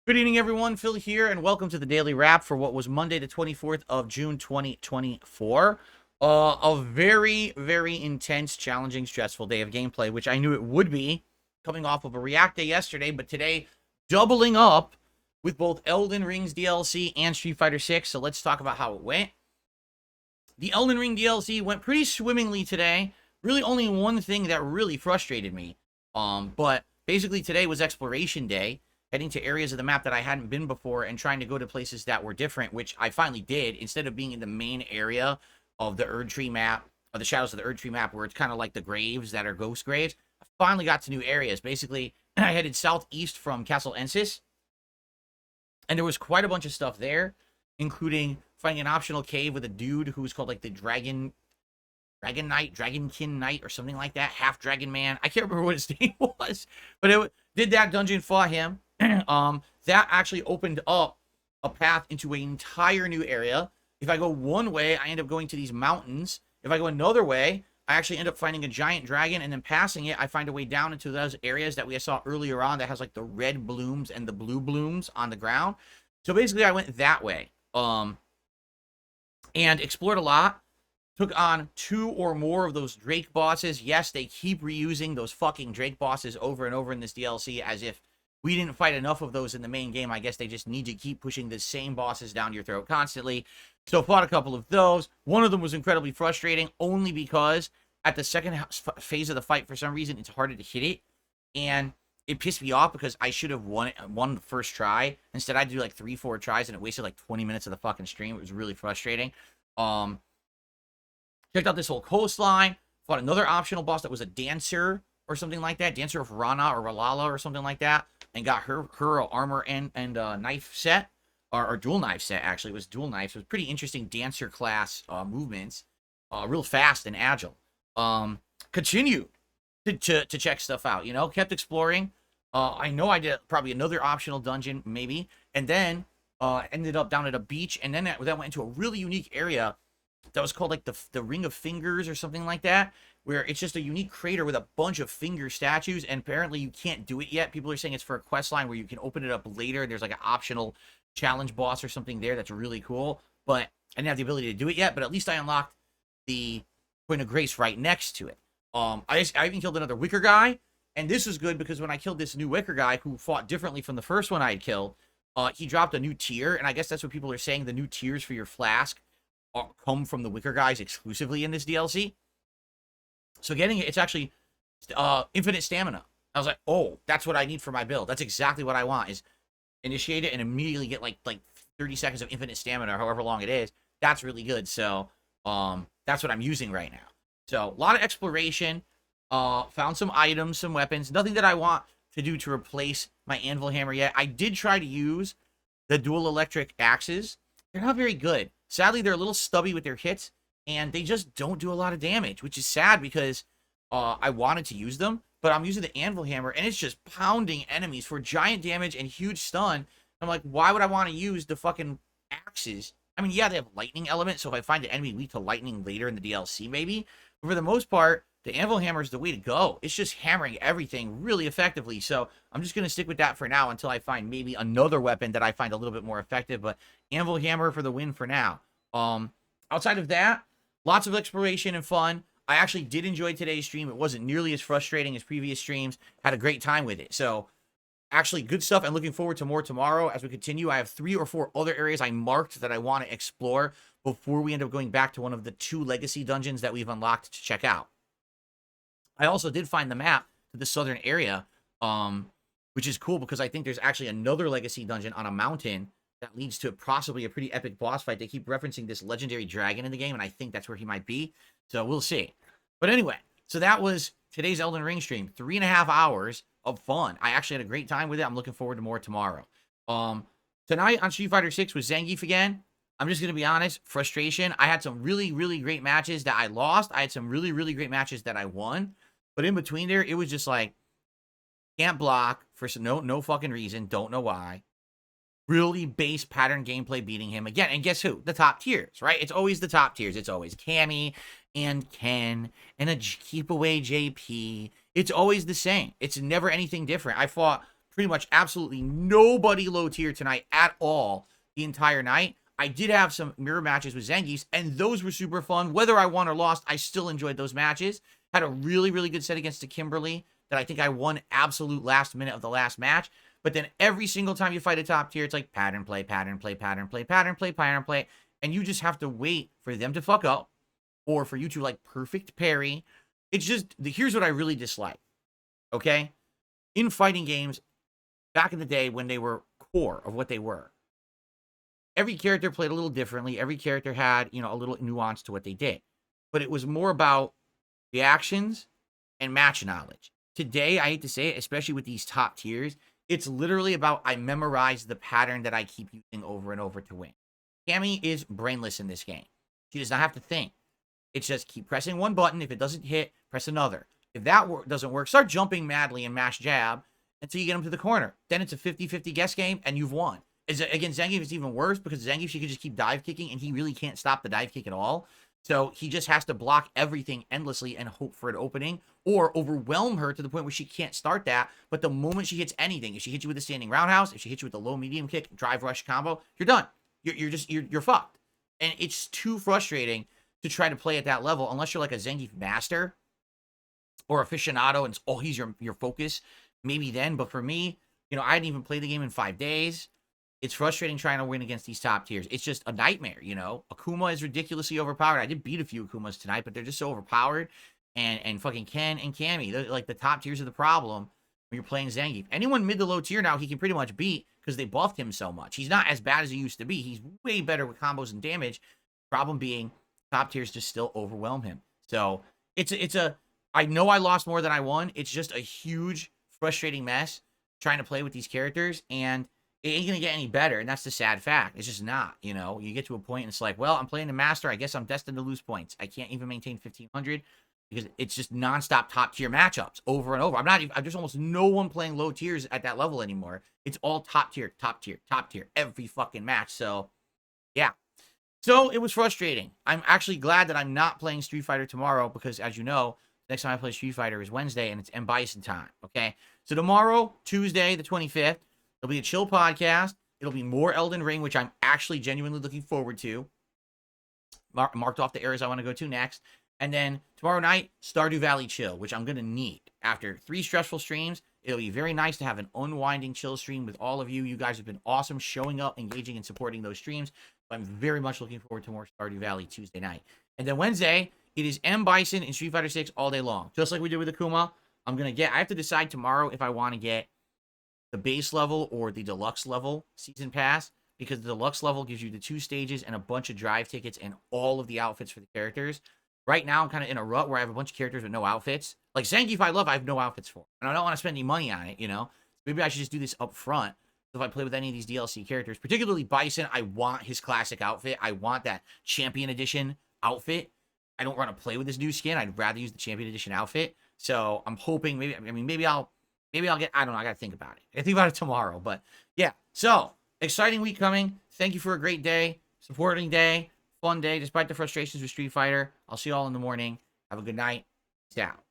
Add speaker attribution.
Speaker 1: Good evening, everyone. Phil here, and welcome to the Daily Wrap for what was Monday, the 24th of June, 2024. A very, very intense, challenging, stressful day of gameplay, which I knew it would be, coming off of a React Day yesterday, but today, doubling up with both Elden Ring's DLC and Street Fighter 6. So let's talk about how it went. The Elden Ring DLC went pretty swimmingly today. Really only one thing that really frustrated me. But basically today was Exploration Day, heading to areas of the map that I hadn't been before and trying to go to places that were different, which I finally did. Instead of being in the main area of the Erdtree map, or the Shadows of the Erdtree map, where it's kind of like the graves that are ghost graves, I finally got to new areas. Basically, I headed southeast from Castle Ensis, and there was quite a bunch of stuff there, including finding an optional cave with a dude who was called like the Dragon Knight, Dragonkin Knight, or something like that. Half Dragon Man. I can't remember what his name was, but it did that dungeon, fought him. That actually opened up a path into an entire new area. If I go one way, I end up going to these mountains. If I go another way, I actually end up finding a giant dragon, and then passing it, I find a way down into those areas that we saw earlier on that has like the red blooms and the blue blooms on the ground. So basically, I went that way. And explored a lot. Took on 2 or more of those Drake bosses. Yes, they keep reusing those fucking Drake bosses over and over in this DLC as if we didn't fight enough of those in the main game. I guess they just need to keep pushing the same bosses down your throat constantly. So fought a couple of those. One of them was incredibly frustrating only because at the second phase of the fight, for some reason, it's harder to hit it. And it pissed me off because I should have won the first try. Instead, I had to do like 3-4 tries, and it wasted like 20 minutes of the fucking stream. It was really frustrating. Checked out this whole coastline. Fought another optional boss that was a dancer or something like that. Dancer of Rana or Ralala or something like that. And got her armor and knife set. Or dual knife set, actually. It was dual knives. It was pretty interesting dancer class movements. Real fast and agile. Continue to check stuff out, you know? Kept exploring. I know I did probably another optional dungeon, maybe. And then ended up down at a beach. And then that went into a really unique area that was called like the Ring of Fingers or something like that, where it's just a unique crater with a bunch of finger statues, and apparently you can't do it yet. People are saying it's for a quest line where you can open it up later. There's like an optional challenge boss or something there that's really cool, but I didn't have the ability to do it yet, but at least I unlocked the Point of Grace right next to it. I even killed another Wicker guy, and this was good because when I killed this new Wicker guy who fought differently from the first one I had killed, he dropped a new tier, and I guess that's what people are saying, the new tiers for your flask come from the Wicker guys exclusively in this DLC. So getting it, it's actually infinite stamina. I was like, oh, that's what I need for my build. That's exactly what I want, is initiate it and immediately get like 30 seconds of infinite stamina or however long it is. That's really good. So that's what I'm using right now. So a lot of exploration. Found some items, some weapons. Nothing that I want to do to replace my anvil hammer yet. I did try to use the dual electric axes. They're not very good. Sadly, they're a little stubby with their hits, and they just don't do a lot of damage, which is sad because I wanted to use them, but I'm using the anvil hammer, and it's just pounding enemies for giant damage and huge stun. I'm like, why would I want to use the fucking axes? I mean, yeah, they have lightning element, so if I find an enemy weak to lightning later in the DLC, maybe. But for the most part, the anvil hammer is the way to go. It's just hammering everything really effectively. So I'm just going to stick with that for now until I find maybe another weapon that I find a little bit more effective. But anvil hammer for the win for now. Outside of that, lots of exploration and fun. I actually did enjoy today's stream. It wasn't nearly as frustrating as previous streams. Had a great time with it. So actually good stuff, and looking forward to more tomorrow as we continue. I have 3 or 4 other areas I marked that I want to explore before we end up going back to one of the 2 legacy dungeons that we've unlocked to check out. I also did find the map to the southern area, which is cool because I think there's actually another legacy dungeon on a mountain that leads to possibly a pretty epic boss fight. They keep referencing this legendary dragon in the game, and I think that's where he might be. So we'll see. But anyway, so that was today's Elden Ring stream. 3.5 hours of fun. I actually had a great time with it. I'm looking forward to more tomorrow. Tonight on Street Fighter 6 with Zangief again. I'm just going to be honest, frustration. I had some really, really great matches that I lost. I had some really, really great matches that I won. But in between there, it was just like, can't block for no fucking reason. Don't know why. Really base pattern gameplay beating him again. And guess who? The top tiers, right? It's always the top tiers. It's always Cammy and Ken and a keep away JP. It's always the same. It's never anything different. I fought pretty much absolutely nobody low tier tonight at all the entire night. I did have some mirror matches with Zangief's, and those were super fun. Whether I won or lost, I still enjoyed those matches. Had a really, really good set against the Kimberly that I think I won absolute last minute of the last match. But then every single time you fight a top tier, it's like pattern play, pattern play, pattern play, pattern play, pattern play. And you just have to wait for them to fuck up or for you to like perfect parry. It's just, here's what I really dislike, okay? In fighting games, back in the day when they were core of what they were, every character played a little differently. Every character had, you know, a little nuance to what they did. But it was more about reactions and match knowledge. Today, I hate to say it, especially with these top tiers, it's literally about I memorize the pattern that I keep using over and over to win. Cammy is brainless in this game. She does not have to think. It's just keep pressing one button. If it doesn't hit, press another. If that doesn't work, start jumping madly and mash jab until you get them to the corner. Then it's a 50-50 guess game, and you've won. Against Zangief, it's even worse because Zangief, she can just keep dive kicking, and he really can't stop the dive kick at all. So he just has to block everything endlessly and hope for an opening or overwhelm her to the point where she can't start that. But the moment she hits anything, if she hits you with a standing roundhouse, if she hits you with a low medium kick, drive rush combo, you're done. You're fucked. And it's too frustrating to try to play at that level unless you're like a Zangief master or aficionado and he's your focus. Maybe then. But for me, you know, I didn't even play the game in 5 days. It's frustrating trying to win against these top tiers. It's just a nightmare, you know. Akuma is ridiculously overpowered. I did beat a few Akumas tonight, but they're just so overpowered. And fucking Ken and Cammy, they're like the top tiers of the problem when you're playing Zangief. Anyone mid to low tier now, he can pretty much beat because they buffed him so much. He's not as bad as he used to be. He's way better with combos and damage. Problem being, top tiers just still overwhelm him. So I know I lost more than I won. It's just a huge, frustrating mess trying to play with these characters, and it ain't going to get any better, and that's the sad fact. It's just not, you know. You get to a point, and it's like, well, I'm playing the Master. I guess I'm destined to lose points. I can't even maintain 1,500 because it's just nonstop top-tier matchups over and over. There's almost no one playing low tiers at that level anymore. It's all top tier, top tier, top tier, every fucking match. So, yeah. So, it was frustrating. I'm actually glad that I'm not playing Street Fighter tomorrow because, as you know, next time I play Street Fighter is Wednesday, and it's M. Bison time, okay? So, tomorrow, Tuesday, the 25th, it'll be a chill podcast. It'll be more Elden Ring, which I'm actually genuinely looking forward to. Marked off the areas I want to go to next. And then tomorrow night, Stardew Valley chill, which I'm going to need. After 3 stressful streams, it'll be very nice to have an unwinding chill stream with all of you. You guys have been awesome showing up, engaging, and supporting those streams. I'm very much looking forward to more Stardew Valley Tuesday night. And then Wednesday, it is M. Bison and Street Fighter 6 all day long. Just like we did with Akuma. I have to decide tomorrow if I want to get the base level or the deluxe level season pass, because the deluxe level gives you the 2 stages and a bunch of drive tickets and all of the outfits for the characters. Right now, I'm kind of in a rut where I have a bunch of characters with no outfits. Like Zangief, I have no outfits for. And I don't want to spend any money on it, you know? Maybe I should just do this up front. So if I play with any of these DLC characters, particularly Bison, I want his classic outfit. I want that Champion Edition outfit. I don't want to play with this new skin. I'd rather use the Champion Edition outfit. So I'm hoping maybe I'll get, I don't know, I got to think about it. I think about it tomorrow. But yeah, so exciting week coming. Thank you for a great day, supporting day, fun day, despite the frustrations with Street Fighter. I'll see you all in the morning. Have a good night. Peace out.